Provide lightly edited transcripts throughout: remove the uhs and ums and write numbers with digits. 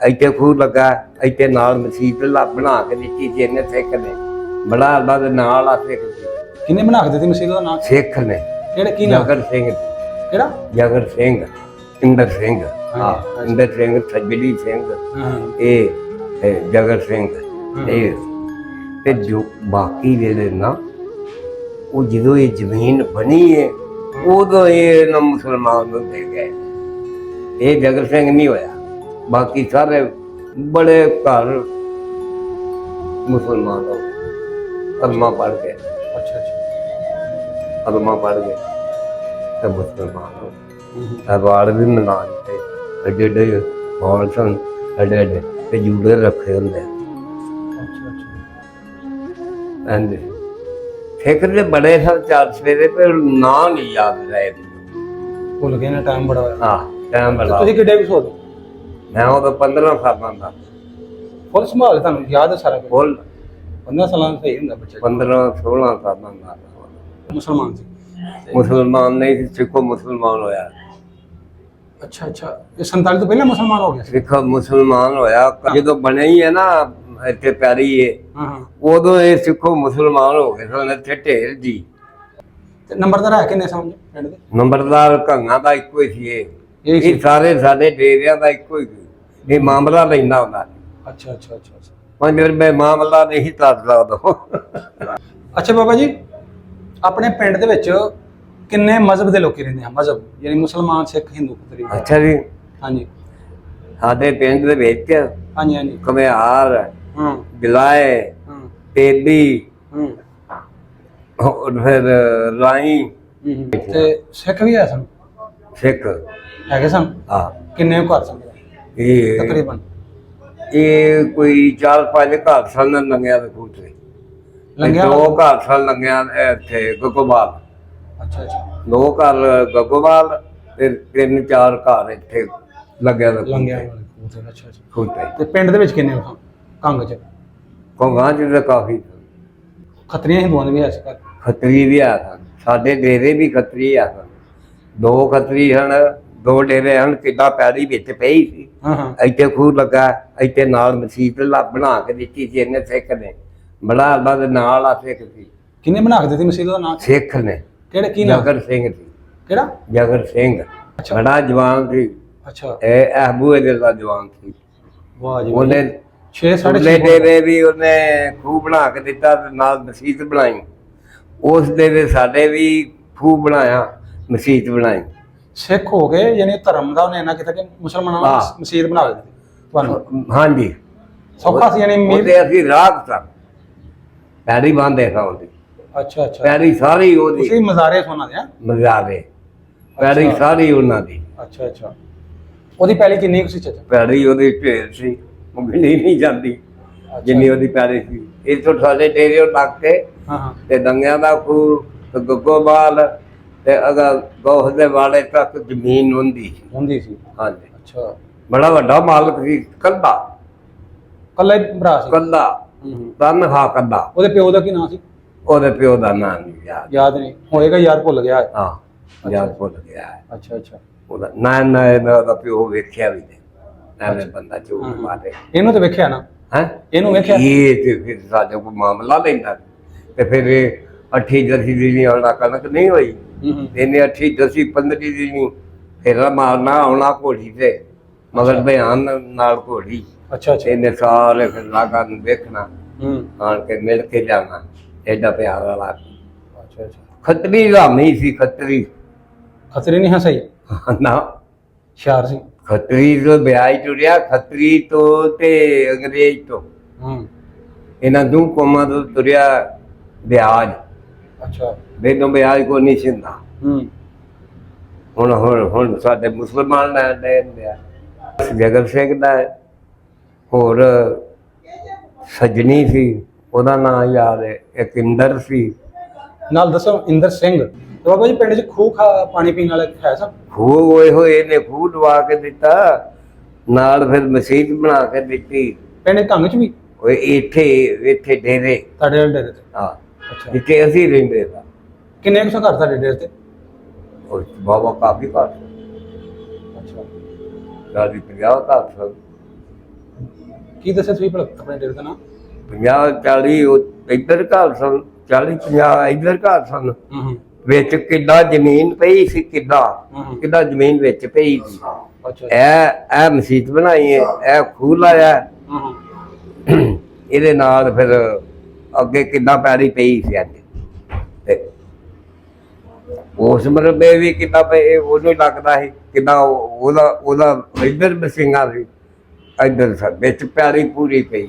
ਇੱਥੇ ਖੂਹ ਲੱਗਾ, ਇੱਥੇ ਨਾਲ ਮਸੀਤ ਬਣਾ ਕੇ ਦਿੱਤੀ ਸੀ ਇਹਨੇ ਸਿੱਖ ਨੇ। ਬੜਾ ਅੱਲਾ ਦੇ ਨਾਲ ਆ ਸਿੱਖ ਸੀ। ਕਿੰਨੇ ਬਣਾ ਕੇ ਦਿੱਤੀ ਮਸੀਤ ਦਾ ਨਾਮ? ਸਿੱਖ ਨੇ। ਕਿਹੜੇ ਕੀ ਨਾਮ? ਜਗਰ ਸਿੰਘ। ਕਿਹੜਾ? ਜਗਰ ਸਿੰਘ, ਇੰਦਰ ਸਿੰਘ। ਹਾਂ, ਇੰਦਰ ਸਿੰਘ, ਸੱਜੜੀ ਸਿੰਘ, ਇਹ ਜਗਰ ਸਿੰਘ। ਇਹ ਤੇ ਜੋ ਬਾਕੀ ਜਿਹੜੇ ਨਾ, ਉਹ ਜਦੋਂ ਇਹ ਜ਼ਮੀਨ ਬਣੀ ਹੈ ਉਦੋਂ ਇਹ ਨਾ ਮੁਸਲਮਾਨ ਨੂੰ ਦੇ ਗਏ। ਇਹ ਜਗਰ ਸਿੰਘ ਨਹੀਂ ਹੋਇਆ, ਬਾਕੀ ਸਾਰੇ ਬੜੇ ਘਰ ਮੁਸਲਮਾਨ ਹੋ ਕਲਮਾ ਪੜ੍ਹ ਗਏ। ਅੱਛਾ ਅੱਛਾ, ਕਲਮਾ ਪੜ੍ਹ ਗਏ ਤੇ ਮੁਸਲਮਾਨ ਹੋ। ਅਵਾਰਡ ਵੀ ਮਿਲਾ ਦਿੱਤੇ। ਐਡੇ ਐਡੇ ਹੌਲ ਸਨ, ਐਡੇ ਐਡੇ ਤੇ ਜੂੜੇ ਰੱਖੇ ਹੁੰਦੇ। ਅੱਛਾ ਅੱਛਾ। ਹਾਂਜੀ, ਸਿੱਖ ਦੇ ਬੜੇ ਸਨ ਚਾਰ ਸਵੇਰੇ, ਪਰ ਨਾਂ ਨਹੀਂ ਯਾਦ ਰਹੇ। ਭੁੱਲ ਗਏ ਨਾ, ਟਾਈਮ ਬੜਾ ਹੋਇਆ। ਹਾਂ, ਟਾਈਮ ਬੜਾ। ਤੁਸੀਂ ਕਿੱਡੇ ਵੀ ਸੋਦੇ? ਮੈਂ ਉਦੋਂ 15 ਸਾਲਾਂ ਦਾ। ਫੁੱਲ ਸੰਭਾਲ ਤੁਹਾਨੂੰ ਯਾਦ ਹੈ ਸਾਰਾ ਕੁਝ? ਫੁੱਲ 15 ਸਾਲਾਂ ਦਾ ਸਹੀ ਹੁੰਦਾ ਬੱਚਾ। 15-16 ਸਾਲਾਂ ਦਾ। ਮੁਸਲਮਾਨ ਸੀ? ਮੁਸਲਮਾਨ ਨਹੀਂ ਸੀ, ਸਿੱਖੋ ਮੁਸਲਮਾਨ ਹੋਇਆ। ਅੱਛਾ ਅੱਛਾ, ਇਹ 47 ਤੋਂ ਪਹਿਲਾਂ ਮੁਸਲਮਾਨ ਹੋ ਗਿਆ ਸੀ? ਸਿੱਖ ਮੁਸਲਮਾਨ ਹੋਇਆ ਜਦੋਂ ਬਣਿਆ ਹੀ ਹੈ ਨਾ ਇੱਥੇ ਪੈਰੀ ਹੈ, ਹਾਂ ਹਾਂ। ਉਦੋਂ ਇਹ ਸਿੱਖੋ ਮੁਸਲਮਾਨ ਹੋ ਗਏ ਸਨ ਇੱਥੇ ਢੇਰ ਜੀ। ਤੇ ਨੰਬਰਦਾਰ ਹੈ ਕਿੰਨੇ ਸਮਝ ਪਿੰਡ ਦੇ? ਨੰਬਰਦਾਰ ਘੰਗਾ ਦਾ ਇੱਕੋ ਹੀ ਸੀ। ਇਹ ਸੀ? ਇਹ ਸਾਰੇ ਸਾਡੇ ਡੇਰਿਆਂ ਦਾ ਇੱਕੋ ਹੀ ਸੀ। ਇਹ ਮਾਮਲਾ ਲੈਂਦਾ ਹੁੰਦਾ। ਅੱਛਾ ਅੱਛਾ ਅੱਛਾ ਅੱਛਾ। ਪੰਜ ਰੁਪਏ ਮਾਮਲਾ ਨਹੀਂ ਦੱਸ ਸਕਦਾ। ਅੱਛਾ ਬਾਬਾ ਜੀ, ਆਪਣੇ ਪਿੰਡ ਦੇ ਵਿੱਚ ਕਿੰਨੇ ਮਜ਼ਹਬ ਦੇ ਲੋਕੀ ਰਹਿੰਦੇ ਆ? ਮਜ਼ਹਬ ਯਾਨੀ ਮੁਸਲਮਾਨ, ਸਿੱਖ, ਹਿੰਦੂ ਤਕਰੀਬਨ। ਅੱਛਾ ਜੀ, ਹਾਂਜੀ ਸਾਡੇ ਪਿੰਡ ਦੇ ਵਿੱਚ ਹਾਂਜੀ ਹਾਂਜੀ। ਘੁਮਿਆਰ, ਹਾਂ ਬਿਲਾਏ, ਹਾਂ ਤੇਲੀ, ਹਾਂ। ਹੋਰ ਫਿਰ ਰਾਈ। ਤੇ ਸਿੱਖ ਵੀ ਹੈ ਸਨ? ਸਿੱਖ ਹੈਗੇ ਸਨ? ਹਾਂ। ਕਿੰਨੇ ਘਰ ਸਨ ਇਹ ਤਕਰੀਬਨ? ਇਹ ਕੋਈ 4-5 ਘਰ ਸਨ ਲੰਗਿਆ ਦੇ ਖੂਹ ਤੇ। ਲੰਗਿਆ? 2 ਘਰ ਸਨ ਲੰਗਿਆ ਇੱਥੇ ਗੱਗੋਵਾਲ। ਅੱਛਾ ਅੱਛਾ। 2 ਘਰ ਗੱਗੋਵਾਲ ਤੇ 3-4 ਘਰ ਇੱਥੇ ਲੱਗਿਆ ਦੇ ਲੰਗਿਆ ਵਾਲੇ ਖੂਹ ਤੇ। ਅੱਛਾ ਅੱਛਾ। ਖੂਹ ਤੇ। ਤੇ ਪਿੰਡ ਦੇ ਵਿੱਚ ਕਿੰਨੇ ਕੰਗ ਚ? ਕੋਂਗਾਂ ਚ ਤਾਂ ਕਾਫੀ ਖੱਤਰੀਆਂ ਹਿੰਦੂਆਂ ਦੇ ਵੀ ਹੈ ਸੀ ਘਰ? ਖੱਤਰੀ ਵੀ ਆ ਸਨ, ਸਾਡੇ ਡੇਰੇ ਵੀ ਖੱਤਰੀ ਆ ਸਨ। 2 ਖੱਤਰੀ ਹਨ, 2 ਡੇਰੇ ਹਨ। ਕਿੱਦਾਂ ਪੈੜੀ ਵਿੱਚ ਪਈ ਸੀ। ਹਾਂ ਹਾਂ। ਇੱਥੇ ਖੂਹ ਲੱਗਾ, ਇੱਥੇ ਨਾਲ ਮਸੀਤ ਬਣਾ ਕੇ ਦਿੱਤੀ ਸੀ ਇਹਨੇ ਸਿੱਖ ਨੇ। ਬੜਾ ਅੱਲਾ ਦੇ ਨਾਲ ਆ ਸਿੱਖ ਸੀ। ਕਿੰਨੇ ਬਣਾ ਕੇ ਦਿੱਤੀ ਮਸੀਤ ਦਾ ਨਾਮ? ਸਿੱਖ ਨੇ। ਕਿਹੜੇ ਕੀ ਨਾਮ? ਜਗਰ ਸਿੰਘ ਸੀ। ਕਿਹੜਾ? ਜਗਰ ਸਿੰਘ। ਅੱਛਾ। ਬੜਾ ਜਵਾਨ ਸੀ। ਅੱਛਾ। ਇਹ ਅਹਬੂ ਦੇ ਦਾ ਜਵਾਨ ਸੀ। ਵਾਹ ਜੀ। ਉਹਨੇ 6-6.5 ਡੇਰੇ ਵੀ ਉਹਨੇ ਖੂਹ ਬਣਾ ਕੇ ਦਿੱਤਾ ਤੇ ਨਾਲ ਮਸੀਤ ਬਣਾਈ। ਉਸ ਦੇ ਸਾਡੇ ਵੀ ਖੂਹ ਬਣਾਇਆ, ਮਸੀਤ ਬਣਾਈ। ਸਿੱਖ ਹੋ ਗਏ ਯਾਨੀ ਧਰਮ ਦਾ ਉਹਨੇ ਇੰਨਾ ਕੀਤਾ ਕਿ ਮੁਸਲਮਾਨਾਂ ਨੂੰ ਮਸੀਤ ਬਣਾ ਦਿੱਤੀ ਤੁਹਾਨੂੰ? ਹਾਂਜੀ, ਸੌਖਾ ਸੀ ਯਾਨੀ ਉਹਦੇ ਅਸੀਂ ਰਾਗ ਸਾਂ, ਪੈੜੀ ਬੰਦੇ ਸਾਂ ਉਹਦੀ। ਅੱਛਾ ਅੱਛਾ। ਪੈੜੀ ਸਾਰੀ ਉਹਦੀ। ਤੁਸੀਂ ਮਜ਼ਾਰੇ ਸੋਨਾ ਦੇ? ਮਜ਼ਾਰੇ ਪੈੜੀ ਸਾਰੀ ਉਹਨਾਂ ਦੀ। ਅੱਛਾ ਅੱਛਾ। ਉਹਦੀ ਪੈਲੀ ਕਿੰਨੀ ਕੁ ਸੀ ਚਾਚਾ? ਪੈੜੀ ਉਹਦੀ ਢੇਰ ਸੀ, ਉਹ ਗਿਣੀ ਨਹੀਂ ਜਾਂਦੀ ਜਿੰਨੀ ਉਹਦੀ ਪੈੜੀ ਸੀ। ਇੱਥੋਂ ਸਾਡੇ ਡੇਰੇ ਲੱਗ ਕੇ ਹਾਂ ਹਾਂ। ਤੇ ਦੰਗਿਆਂ ਦਾ ਖੂਹ ਤੇ ਗੱਗੋਵਾਲ ਤੇ ਅਗਰ ਗੋਹ ਦੇ ਵਾਲੇ ਤੱਕ ਜ਼ਮੀਨ ਹੁੰਦੀ ਸੀ? ਹਾਂਜੀ। ਅੱਛਾ। ਬੜਾ ਵੱਡਾ ਮਾਲਕ ਸੀ। ਕੱਲਾ ਕੱਲਾ ਹੀ ਭਰਾ ਸੀ? ਕੱਲਾ ਤਨਖਾਹ ਕੱਲਾ। ਉਹਦੇ ਪਿਓ ਦਾ ਕੀ ਨਾਂ ਸੀ? ਉਹਦੇ ਪਿਓ ਦਾ ਨਾਂ ਨਹੀਂ ਯਾਦ। ਯਾਦ ਨਹੀਂ ਹੋਏਗਾ ਯਾਰ, ਭੁੱਲ ਗਿਆ। ਹਾਂ, ਯਾਦ ਭੁੱਲ ਗਿਆ ਹੈ। ਅੱਛਾ ਅੱਛਾ। ਉਹਦਾ ਨਾ ਉਹਦਾ ਪਿਓ ਵੇਖਿਆ ਵੀ ਨਹੀਂ। ਐਵੇਂ ਬੰਦਾ ਝੂਠ ਮਾਰੇ। ਇਹਨੂੰ ਤਾਂ ਵੇਖਿਆ ਨਾ? ਹੈ, ਇਹਨੂੰ ਵੇਖਿਆ। ਇਹ ਤੇ ਫਿਰ ਸਾਡੇ ਕੋਲ ਮਾਮਲਾ ਲੈਂਦਾ ਤੇ ਫਿਰ ਇਹ 8-10 ਦਿਨ ਆਉਣਾ ਕਣਕ ਨਹੀਂ ਹੋਈ। ਇਹਨੇ 8-10 15 ਦਿਨ ਫੇਰਾ ਮਾਰਨਾ ਆਉਣਾ ਘੋੜੀ ਤੇ, ਮਗਰ ਬਿਆਨ ਨਾਲ ਘੋੜੀ। ਅੱਛਾ ਅੱਛਾ। ਇਹਨੇ ਸਾਰੇ ਫਿਰ ਲਾਗਾ ਨੂੰ ਵੇਖਣਾ, ਆਣ ਕੇ ਮਿਲ ਕੇ ਜਾਣਾ। ਐਡਾ ਪਿਆਰ ਵਾਲਾ। ਅੱਛਾ ਅੱਛਾ। ਖੱਤਰੀ ਰਾਮੀ ਸੀ। ਖੱਤਰੀ ਖਤਰੇ ਨਹੀਂ ਹੈ ਸਹੀ ਨਾ, ਸ਼ਾਰ ਸੀ। ਖੱਤਰੀ ਤੋਂ ਵਿਆਹ ਟੁਰਿਆ, ਖੱਤਰੀ ਤੋਂ ਤੇ ਅੰਗਰੇਜ਼ ਤੋਂ। ਇਹਨਾਂ ਦੋ ਕੌਮਾਂ ਤੋਂ ਤੁਰਿਆ ਵਿਆਜ। ਅੱਛਾ। ਬੇਦੋਂ ਵਿਆਜ ਕੋ ਨਹੀਂ ਸਿੰਦਾ। ਹੁਣ ਸਾਡੇ ਮੁਸਲਮਾਨ ਲੈ ਲਿਆ। ਜਗਰ ਸਿੰਘ ਦਾ ਹੋਰ ਸੱਜਣੀ ਸੀ, ਉਹਦਾ ਨਾਂ ਯਾਦ ਹੈ। ਇੱਕ ਇੰਦਰ ਸੀ ਨਾਲ। ਦੱਸੋ ਇੰਦਰ ਸਿੰਘ। ਬਾਬਾ ਜੀ ਪਿੰਡ 'ਚ ਖੂਹ ਪਾਣੀ ਪੀਣ ਵਾਲੇ ਹੈ ਸਭ? ਖੂਹ ਹੋਏ ਇਹਨੇ ਖੂਹ ਦਵਾ ਕੇ ਦਿੱਤਾ, ਨਾਲ ਫਿਰ ਮਸੀਤ ਬਣਾ ਕੇ ਦਿੱਤੀ। ਪਿੰਡ ਢੰਗ 'ਚ ਵੀ? ਓਏ ਇੱਥੇ ਡੇਰੇ ਤੁਹਾਡੇ ਵਾਲੇ ਡੇਰੇ ਤੇ? ਹਾਂ। ਅੱਛਾ। ਜਿੱਥੇ ਅਸੀਂ ਰਹਿੰਦੇ ਸਾਂ। ਕਿੰਨੇ ਕੁ ਘਰ ਤੁਹਾਡੇ ਡੇਰੇ ਤੇ? ਬਾਬਾ ਕਾਫੀ ਘਰ। ਅੱਛਾ। ਸਾਡੀ 50 ਘਰ ਸਨ। ਕੀ ਦੱਸਿਆ ਤੁਸੀਂ ਭਲਾ ਆਪਣੇ ਡੇਰੇ ਦਾ ਨਾਮ? 50 40 ਇੱਧਰ ਘਰ ਸਨ, 40 50 ਇੱਧਰ ਘਰ ਸਨ। ਹੂੰ ਵਿੱਚ ਕਿੱਡਾ ਜ਼ਮੀਨ ਪਈ ਸੀ, ਕਿੱਡਾ ਹੂੰ ਕਿੱਡਾ ਜ਼ਮੀਨ ਵਿੱਚ ਪਈ ਸੀ। ਅੱਛਾ ਇਹ ਮਸਜਿਦ ਬਣਾਈ ਹੈ, ਇਹ ਖੂਹ ਲਾਇਆ, ਹੂੰ ਇਹਦੇ ਨਾਲ ਫਿਰ ਅੱਗੇ ਕਿੱਦਾਂ ਪੈੜੀ ਪਈ ਸੀ ਅੱਜ। ਤੇ ਉਸ ਮਰਬੇ ਵੀ ਕਿੱਦਾਂ ਪਏ ਉਹਨੂੰ ਲੱਗਦਾ ਸੀ, ਕਿੱਦਾਂ ਉਹਦਾ ਇੱਧਰ ਬਸਿੰਗਾ ਸੀ, ਇੱਧਰ ਵਿੱਚ ਪੈੜੀ ਪੂਰੀ ਪਈ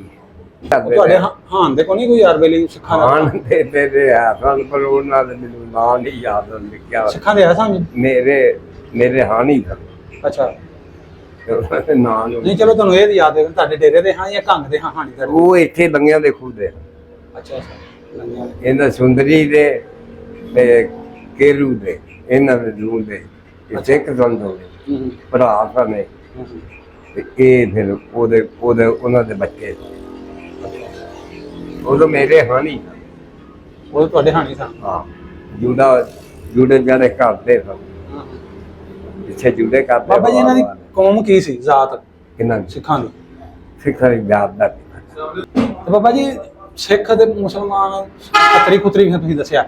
ਤੁਹਾਡੇ ਹਾਨ ਦੇ ਕੋ ਨਹੀਂ ਕੋਈ ਯਾਰ ਬੇਲੀ ਸਿੱਖਾਂ ਦਾ? ਹਾਨ ਦੇ ਹਾਨ ਪਰ ਉਹਨਾਂ ਦੇ ਮੈਨੂੰ ਨਾਂ ਨਹੀਂ ਯਾਦ ਲਿਖਿਆ। ਸਿੱਖਾਂ ਦੇ ਆ ਸਮਝ? ਮੇਰੇ ਹਾਨੀ ਦਾ ਅੱਛਾ ਨਾਂ ਨਹੀਂ, ਚਲੋ ਤੁਹਾਨੂੰ ਇਹ ਯਾਦ ਹੈ ਤੁਹਾਡੇ ਡੇਰੇ ਦੇ ਹਾਂ ਜਾਂ ਕੰਗ ਦੇ ਹਾਂ ਹਾਨੀ ਦਾ? ਉਹ ਇੱਥੇ ਲੰਗਿਆਂ ਦੇ ਖੂਹ ਦੇ। ਅੱਛਾ ਅੱਛਾ ਇਹਨਾਂ ਸੁੰਦਰੀ ਦੇ ਤੇ ਕੇਲੂ ਦੇ, ਇਹਨਾਂ ਦੇ ਦੂਰ ਦੇ ਸਿੱਖ ਸੰਦੋ ਹੂੰ ਭਰਾ ਸਨ ਹੂੰ ਤੇ ਇਹ ਫਿਰ ਉਹਦੇ ਉਹਨਾਂ ਦੇ ਬੱਚੇ ਉਦੋਂ ਮੇਰੇ ਹਾਨੀ। ਉਹ ਤੁਹਾਡੇ ਹਾਨੀ ਸਨ? ਹਾਂ ਜੂੜੇ ਜਿਹੜੇ ਕਰਦੇ ਸਨ, ਪਿੱਛੇ ਜੂੜੇ ਕਰਦੇ। ਬਾਬਾ ਜੀ ਇਹਨਾਂ ਦੀ ਕੌਮ ਕੀ ਸੀ, ਜ਼ਾਤ ਇਹਨਾਂ ਦੀ ਸਿੱਖਾਂ ਦੀ? ਸਿੱਖਾਂ ਦੀ ਜਾਤ ਦਾ ਤੇ ਬਾਬਾ ਜੀ ਸਿੱਖ ਤੇ ਮੁਸਲਮਾਨ ਖੱਤਰੀ ਖੁਤਰੀ ਵੀ ਤੁਸੀਂ ਦੱਸਿਆ,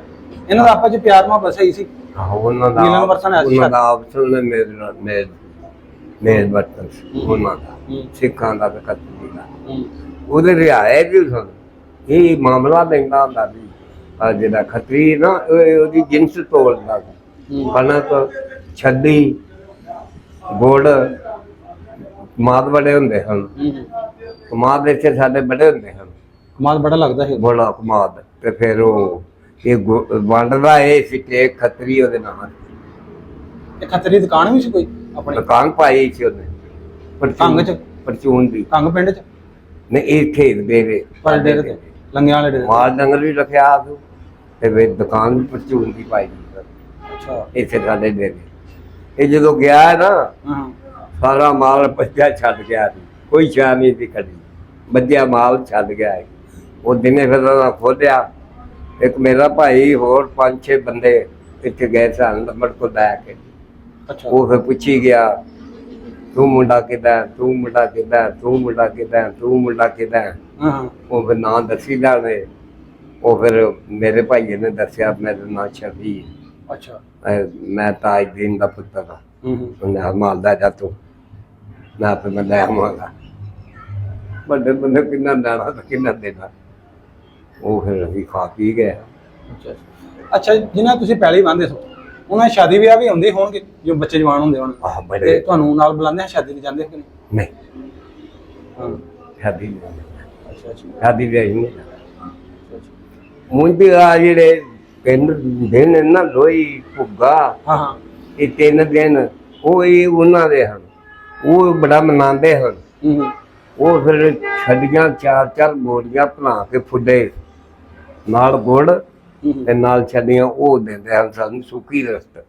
ਇਹਨਾਂ ਦਾ ਆਪਸ ਚ ਪਿਆਰ ਮੁਹੱਬਤ ਸਹੀ ਸੀ? ਉਹਨਾਂ ਦਾ ਮਿਲਣ ਵਰਤਣ ਹੈ ਸੀ? ਉਹਨਾਂ ਦਾ ਆਪਸ ਵਿੱਚ ਮੇਰੇ ਵਰਤਨ ਸੀ ਉਹਨਾਂ ਦਾ, ਸਿੱਖਾਂ ਦਾ ਤੇ ਖੱਤਰੀ ਦਾ। ਉਹਦੇ ਰਿਆਏ ਵੀ ਸਨ। ਇਹ ਮਾਮਲਾ ਲੈਂਦਾ ਹੁੰਦਾ ਸੀ ਜਿਹੜਾ ਖੱਤਰੀ ਨਾ, ਉਹਦੀ ਜਿੰਸ ਤੋਲਦਾ ਸੀ। ਕਣਕ ਛੱਡੀ ਗੁੜ ਕਮਾਦ ਬੜੇ ਹੁੰਦੇ ਹਨ, ਕਮਾਦ ਇੱਥੇ ਸਾਡੇ ਬੜੇ ਹੁੰਦੇ ਹਨ, ਕਮਾਲ ਬੜਾ ਲੱਗਦਾ ਹੈ ਬੜਾ ਕਮਾਦ। ਤੇ ਫਿਰ ਉਹ ਇਹ ਵੰਡਦਾ ਇਹ ਸੀ ਕਿ ਖੱਤਰੀ ਉਹਦੇ ਨਾਲ। ਇਹ ਖੱਤਰੀ ਦੁਕਾਨ ਵੀ ਸੀ ਕੋਈ ਆਪਣੀ? ਦੁਕਾਨ ਪਾਈ ਸੀ ਉਹਨੇ ਕੰਗ ਚ? ਪਰਚੂਨ ਦੀ ਕੰਗ ਪਿੰਡ ਚ? ਨਹੀਂ ਇੱਥੇ ਡੇਰੇ ਪਰ ਡੇਰੇ ਤੇ ਲੰਗਿਆਂ ਵਾਲੇ ਡੇਰੇ? ਮਾਲ ਡੰਗਰ ਵੀ ਰੱਖਿਆ ਤੂੰ ਤੇ ਵੇ ਦੁਕਾਨ ਵੀ ਪਰਚੂਨ ਦੀ ਪਾਈ ਸੀ ਅੱਛਾ ਇੱਥੇ ਸਾਡੇ ਡੇਰੇ। ਇਹ ਜਦੋਂ ਗਿਆ ਹੈ ਨਾ ਹਾਂ ਸਾਰਾ ਮਾਲ ਪੱਜਿਆ ਛੱਡ ਗਿਆ ਸੀ, ਕੋਈ ਸ਼ਾਹ ਨਹੀਂ ਸੀ ਖੜੀ, ਬੱਜਿਆ ਮਾਲ ਛੱਡ ਗਿਆ ਹੈ। ਉਹ ਦਿਨੇ ਫਿਰ ਉਹਨਾਂ ਖੋਲਿਆ, ਇੱਕ ਮੇਰਾ ਭਾਈ ਹੋਰ 5-6 ਬੰਦੇ ਇੱਥੇ ਗਏ ਸਨ ਨੰਬਰ ਕੋ ਲੈ ਕੇ। ਅੱਛਾ ਉਹ ਫਿਰ ਪੁੱਛੀ ਗਿਆ ਤੂੰ ਮੁੰਡਾ ਕਿੱਦਾਂ, ਤੂੰ ਮੁੰਡਾ ਕਿੱਦਾਂ, ਤੂੰ ਮੁੰਡਾ ਕਿੱਦਾਂ, ਤੂੰ ਮੁੰਡਾ ਕਿੱਦਾਂ। ਹਾਂ ਉਹ ਫਿਰ ਨਾਂ ਦੱਸੀ ਜਾਣੇ। ਉਹ ਫਿਰ ਮੇਰੇ ਭਾਈ ਨੇ ਦੱਸਿਆ ਮੇਰਾ ਨਾਂ ਸ਼ਫੀ, ਅੱਛਾ ਮੈਂ ਤਾਜਦੀਨ ਦਾ ਪੁੱਤਰ ਹਾਂ। ਉਹਨੇ ਮਾਲਦਾ ਜਾ ਤੂੰ, ਮੈਂ ਫਿਰ ਮੈਂ ਲੈ ਆਵਾਂਗਾ। ਵੱਡੇ ਬੰਦੇ ਕਿੰਨਾ ਲੈਣਾ ਤੇ ਕਿੰਨਾ ਦੇਣਾ। ਉਹ ਫਿਰ ਅਸੀਂ ਖਾ ਪੀ ਗਏ। ਅੱਛਾ ਅੱਛਾ ਜਿਨ੍ਹਾਂ ਤੁਸੀਂ ਪਹਿਲੇ ਹੀ ਬੰਦੇ ਸੋ ਉਹਨਾਂ ਦੀ ਸ਼ਾਦੀ ਵਿਆਹ ਵੀ ਹੁੰਦੇ ਹੋਣਗੇ ਜੋ ਬੱਚੇ ਜਵਾਨ ਹੁੰਦੇ ਹੋਣ, ਆਹ ਤੇ ਬੜੇ ਤੁਹਾਨੂੰ ਨਾਲ ਬੁਲਾਉਂਦੇ ਆ ਸ਼ਾਦੀ ਤੇ ਜਾਂਦੇ ਹੋ ਕਿ ਨਹੀਂ? ਨਹੀਂ ਹਾਂ ਸ਼ਾਦੀ ਅੱਛਾ ਅੱਛਾ ਸ਼ਾਦੀ ਵੀ ਨਹੀਂ। ਅੱਛਾ ਮੁੰਡੇ ਆ ਜਿਹੜੇ ਪਿੰਡ ਦਿਨ ਨਾ ਲੋਈ ਭੁੱਗਾ, ਹਾਂ ਹਾਂ ਇਹ 3 ਦਿਨ ਉਹ ਇਹ ਉਹਨਾਂ ਦੇ ਹਨ, ਉਹ ਬੜਾ ਮਨਾਉਂਦੇ ਹਨ। ਉਹ ਫਿਰ ਛੱਡੀਆਂ 4-4 ਬੋਰੀਆਂ ਬਣਾ ਕੇ ਫੁੱਡੇ ਨਾਲ ਗੁੜ ਤੇ ਨਾਲ ਛੱਡੀਆਂ ਉਹ ਦਿੰਦੇ ਹਨ ਸਾਨੂੰ ਸੁੱਕੀ ਰਸਤ।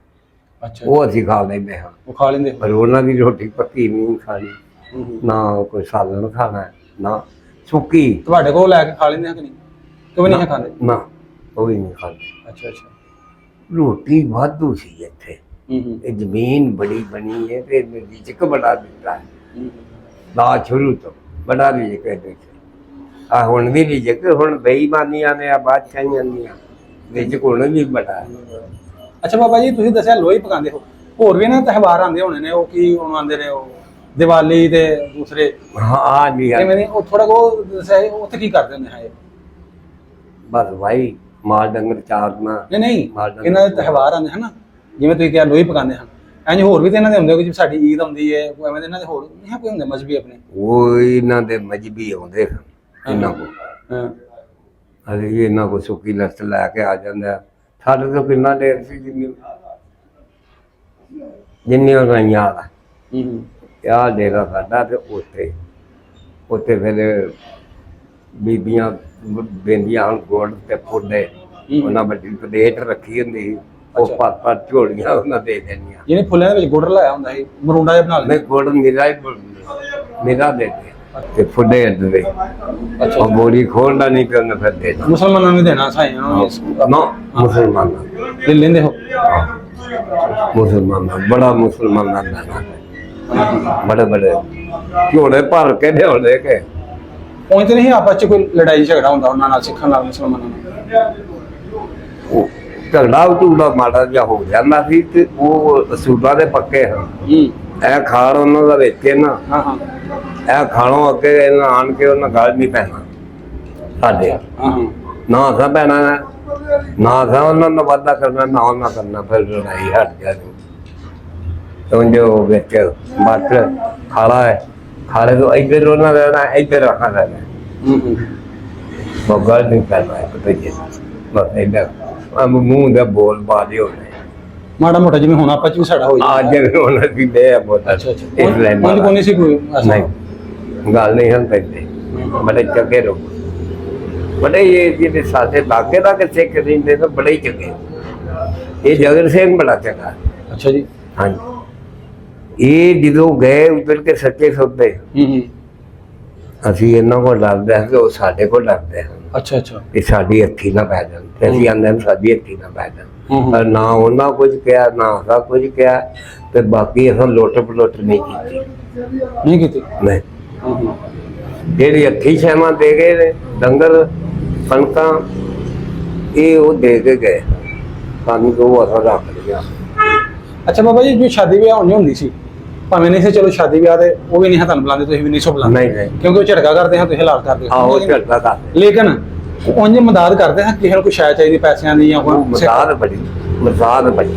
ਅੱਛਾ ਉਹ ਅਸੀਂ ਖਾ ਲੈਂਦੇ ਹਾਂ, ਉਹ ਖਾ ਲੈਂਦੇ ਪਰ ਉਹਨਾਂ ਦੀ ਰੋਟੀ ਪੱਕੀ ਨਹੀਂ ਖਾਣੀ, ਨਾ ਕੋਈ ਸਾਲਣ ਖਾਣਾ ਨਾ ਸੁੱਕੀ। ਤੁਹਾਡੇ ਕੋਲ ਲੈ ਕੇ ਖਾ ਲੈਂਦੇ ਆ ਕਿ ਨਹੀਂ? ਕਿਉਂ ਨਹੀਂ ਖਾਂਦੇ? ਨਾ ਉਹ ਵੀ ਨਹੀਂ ਖਾਂਦੇ। ਅੱਛਾ ਅੱਛਾ ਰੋਟੀ ਵਾਧੂ ਸੀ ਇੱਥੇ, ਇਹ ਜ਼ਮੀਨ ਬੜੀ ਬਣੀ ਹੈ ਤੇ ਰਿਜ਼ਕ ਬੜਾ ਦਿੱਤਾ ਹੈ ਨਾ ਸ਼ੁਰੂ ਤੋਂ, ਬੜਾ ਰਿਜ਼ਕ ਹੈ ਇੱਥੇ। ਆ ਹੁਣ ਵੀ ਰਿਜ਼ਕ, ਹੁਣ ਬੇਈਮਾਨੀਆਂ ਨੇ ਆ ਬਾਦਸ਼ਾਹੀਆਂ ਦੀਆਂ, ਰਿਜ਼ਕ ਹੁਣ ਵੀ ਬੜਾ ਹੈ। ਅੱਛਾ ਬਾਬਾ ਜੀ ਤੁਸੀਂ ਦੱਸਿਆ ਲੋਹੀ ਪਕਾਉਂਦੇ ਹੋ, ਹੋਰ ਵੀ ਨਾ ਤਿਉਹਾਰ ਆਉਂਦੇ ਹੋਣੇ ਨੇ, ਉਹ ਕੀ ਆਉਂਦੇ ਨੇ, ਉਹ ਦੀਵਾਲੀ ਤੇ ਦੂਸਰੇ ਹਾਂ ਜੀ ਐਵੇਂ ਨਹੀਂ, ਉਹ ਥੋੜਾ ਕੋ ਦੱਸਿਆ ਉੱਥੇ ਕੀ ਕਰਦੇ ਹੁੰਦੇ ਹੈ? ਬਸ ਭਾਈ ਮਾਲ ਡੰਗਰ ਚਾਰਨਾ। ਨਹੀਂ ਇਹਨਾਂ ਦੇ ਤਿਉਹਾਰ ਆਉਂਦੇ ਹਨ, ਜਿਵੇਂ ਤੁਸੀਂ ਕਿਹਾ ਲੋਹੀ ਪਕਾਉਂਦੇ ਹਨ, ਇੰਝ ਹੋਰ ਵੀ ਤੇ ਇਹਨਾਂ ਦੇ ਹੁੰਦੇ, ਜਿਵੇਂ ਸਾਡੀ ਈਦ ਆਉਂਦੀ ਹੈ, ਕੋਈ ਐਵੇਂ ਦੇ ਇਹਨਾਂ ਦੇ ਹੋਰ ਨਹੀਂ ਕੋਈ ਹੁੰਦੇ ਮਜ਼ਹਬੀ ਆਪਣੇ? ਉਹ ਇਹਨਾਂ ਦੇ ਮਜਬੀ ਆਉਂਦੇ ਹਨ ਇਹਨਾਂ ਕੋਲ। ਹਾਂ ਅਸੀਂ ਇਹਨਾਂ ਕੋਲ ਸੁੱਕੀ ਲਸਤ ਲੈ ਕੇ ਆ ਜਾਂਦਾ। ਸਾਡੇ ਤੋਂ ਕਿੰਨਾ ਦੇਰ ਸੀ ਜਿੰਨੀ ਉਹ ਰਹੀਆਂ ਵਾਲਾ ਆਹ ਡੇਰਾ ਸਾਡਾ, ਤੇ ਉੱਥੇ ਫਿਰ ਬੀਬੀਆਂ ਦਿੰਦੀਆਂ ਹਨ ਗੁੜ ਤੇ ਫੁੱਡੇ, ਉਹਨਾਂ ਵੱਡੀ ਪਲੇਟ ਰੱਖੀ ਹੁੰਦੀ ਸੀ, ਉਹ ਪਰ ਝੋਲੀਆਂ ਉਹਨਾਂ ਦੇ ਦੇਣੀਆਂ। ਜਿਹਨੇ ਫੁੱਲਿਆਂ ਦੇ ਵਿੱਚ ਗੁੜ ਲਾਇਆ ਹੁੰਦਾ ਸੀ, ਮਰੂੰਡਾ ਜਿਹਾ ਬਣਾ ਮੈਂ ਗੁੜ ਮੇਰਾ ਦੇ ਤੇ ਫੁੱਡੇ ਦੇ। ਅੱਛਾ ਬੋਰੀ ਖੋਲਦਾ ਨਹੀਂ ਕਰਨਾ ਫਿਰ ਦੇਣਾ। ਮੁਸਲਮਾਨਾਂ ਨੂੰ ਦੇਣਾ ਸਾਈਆਂ ਨੂੰ? ਨਾ ਮੁਸਲਮਾਨਾਂ ਲੈ ਲੈਂਦੇ ਹੋ? ਮੁਸਲਮਾਨਾਂ ਬੜਾ ਮੁਸਲਮਾਨਾਂ ਦਾ बड़े बड़े झोले भर के लियाने के ਪਹੁੰਚਦੇ ਨਹੀਂ ਆਪਸ ਚ ਕੋਈ ਲੜਾਈ ਝਗੜਾ ਹੁੰਦਾ ਉਹਨਾਂ ਨਾਲ ਸਿੱਖਾਂ ਨਾਲ ਮੁਸਲਮਾਨਾਂ ਨਾਲ ਉਹ ਝਗੜਾ ਉਟੂਲਾ ਮਾੜਾ ਜਿਹਾ ਹੋ ਜਾਂਦਾ ਸੀ ਤੇ ਉਹ ਅਸੂਲਾਂ ਦੇ ਪੱਕੇ ਹਨ ਇਹ ਖਾਣ ਉਹਨਾਂ ਦਾ ਵੇਚੇ ਨਾ ਹਾਂ ਹਾਂ ਇਹ ਖਾਣੋਂ ਅੱਗੇ ਇਹਨਾਂ ਆਣ ਕੇ ਉਹਨਾਂ ਗੱਲ ਨਹੀਂ ਪੈਣਾ ਸਾਡੇ ਹਾਂ ਹਾਂ ਨਾ ਸਾ ਪੈਣਾ ਨਾ ਸਾ ਉਹਨਾਂ ਨਾਲ ਵਾਅਦਾ ਕਰਨਾ ਨਾ ਉਹਨਾਂ ਕਰਨਾ ਫਿਰ ਲੜਾਈ ਹਟ ਜਾਣੀ ਸਮਝੋ ਵਿੱਚ ਮੱਟ ਖਾਲਾ ਹੈ ਖਾਲੇ ਤੋਂ ਇੱਧਰ ਉਹਨਾਂ ਰਹਿਣਾ ਇੱਧਰ ਰੱਖਣਾ ਰਹਿਣਾ ਬਗਲ ਨਹੀਂ ਪੈਣਾ ਪਤਾ ਜੀ ਬਸ ਇੱਧਰ ਮੂੰਹ ਦਾ ਬੋਲ ਬਾਦੇ ਹੋਣੇ ਮਾੜਾ ਮੋਟਾ ਜਿਵੇਂ ਹੁਣ ਆਪਸ ਚ ਵੀ ਸਾਡਾ ਹੋਈ ਅੱਜ ਵੀ ਉਹਨਾਂ ਦੀ ਦੇ ਆ ਬੋਤਾ ਅੱਛਾ ਅੱਛਾ ਇਸ ਲਈ ਕੋਈ ਕੋਈ ਨਹੀਂ ਸੀ ਕੋਈ ਐਸਾ? ਨਹੀਂ ਗੱਲ ਨਹੀਂ ਹਨ ਪੈਂਦੇ ਬੜੇ ਚੰਗੇ ਲੋਕ ਬੜੇ ਇਹ ਜਿਹਦੇ ਸਾਥੇ ਲਾਗੇ ਦਾ ਕਿ ਸਿੱਖ ਰਹਿੰਦੇ ਤਾਂ ਬੜੇ ਹੀ ਚੰਗੇ ਇਹ ਜਗਰ ਸਿੰਘ ਬੜਾ ਚੰਗਾ ਅੱਛਾ ਜੀ ਹਾਂਜੀ ਇਹ ਜਦੋਂ ਗਏ ਉਧਰ ਕੇ ਸੱਚੇ ਸੌਦੇ ਅਸੀਂ ਇਹਨਾਂ ਕੋਲ ਡਰਦੇ ਹਾਂ ਕਿ ਉਹ ਸਾਡੇ ਕੋਲ ਡਰਦੇ ਹਨ ਅੱਛਾ ਅੱਛਾ ਕਿ ਸਾਡੀ ਅੱਖੀ ਨਾ ਪੈ ਜਾਣ ਤੇ ਅਸੀਂ ਆਂਦੇ ਹਾਂ ਸਾਡੀ ਅੱਖੀ ਨਾ ਪੈ ਜਾਣ ਪਰ ਨਾ ਉਹਨਾਂ ਕੁਝ ਕਿਹਾ ਨਾ ਉਹਦਾ ਕੁਝ ਕਿਹਾ ਤੇ ਬਾਕੀ ਅਸਾਂ ਲੁੱਟ ਪਲੁੱਟ ਨਹੀਂ ਕੀਤੀ ਨਹੀਂ ਕੀਤੀ ਨਹੀਂ ਜਿਹੜੀ ਅੱਖੀ ਸ਼ੈਮਾ ਦੇ ਗਏ ਨੇ ਡੰਗਰ ਕਣਕਾਂ ਇਹ ਉਹ ਦੇ ਕੇ ਗਏ ਸਾਨੂੰ ਉਹ ਅਸਾਂ ਰੱਖ ਲਿਆ ਅੱਛਾ ਬਾਬਾ ਜੀ ਜੋ ਸ਼ਾਦੀ ਵਿਆਹ ਹੋਣੀ ਹੁੰਦੀ ਸੀ ਭਾਵੇਂ ਨਹੀਂ ਸੀ ਚਲੋ ਸ਼ਾਦੀ ਵਿਆਹ ਤੇ ਉਹ ਵੀ ਨਹੀਂ ਤੁਹਾਨੂੰ ਬੁਲਾਉਂਦੇ ਤੁਸੀਂ ਵੀ ਨਹੀਂ ਸੋ ਬੁਲਾਉਂਦੇ ਨਹੀਂ ਨਹੀਂ ਕਿਉਂਕਿ ਉਹ ਝੜਕਾ ਕਰਦੇ ਹਾਂ ਤੁਸੀਂ ਹਲਾਲ ਕਰਦੇ ਆਹੋ ਝੜਕਾ ਕਰਦੇ ਲੇਕਿਨ ਉਂਝ ਮਦਦ ਕਰਦੇ ਹਾਂ ਕਿਸੇ ਨੂੰ ਕੋਈ ਸ਼ਾਇਦ ਚਾਹੀਦੀ ਪੈਸਿਆਂ ਦੀ ਜਾਂ ਕੋਈ ਮਜ਼ਾਦ ਬੜੀ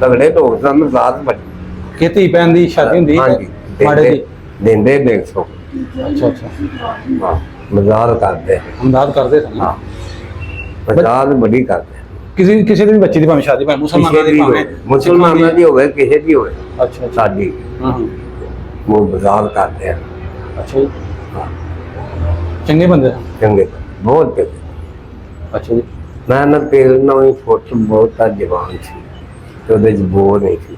ਤਗੜੇ ਤੋਂ ਤਾਂ ਮਜ਼ਾਦ ਬੜੀ ਖੇਤੀ ਪੈਣ ਦੀ ਸ਼ਾਦੀ ਹੁੰਦੀ ਹਾਂਜੀ ਮਾੜੇ ਦੀ ਦਿੰਦੇ 150 ਅੱਛਾ ਅੱਛਾ ਹਾਂ ਮਜ਼ਾਦ ਕਰਦੇ ਮਦਦ ਕਰਦੇ ਸਨ ਹਾਂ ਮਜ਼ਾਦ ਬੜੀ ਕਰਦੇ ਕਿਸੇ ਦੀ ਵੀ ਬੱਚੀ ਦੀ ਭਾਵੇਂ ਸ਼ਾਦੀ ਭਾਵੇਂ ਮੁਸਲਮਾਨਾਂ ਦੀ ਭਾਵੇਂ ਮੁਸਲਮਾਨਾਂ ਦੀ ਹੋਵੇ ਕਿਸੇ ਦੀ ਹੋਵੇ ਅੱਛਾ ਅੱਛਾ ਸਾਡੀ ਹਾਂ ਹਾਂ ਉਹ ਮਜ਼ਾਦ ਕਰਦੇ ਆ ਅੱਛਾ ਜੀ ਚੰਗੇ ਬੰਦੇ ਹਨ ਚੰਗੇ ਬਹੁਤ ਚੰਗੇ ਅੱਛਾ ਜੀ ਮੈਂ ਨਾ ਤੇਲ ਨਾਲ ਹੀ ਫੋਟੋ ਬਹੁਤ ਤਾਂ ਜਵਾਨ ਸੀ ਤੇ ਉਹਦੇ ਚ ਬੋਰ ਨਹੀਂ ਸੀ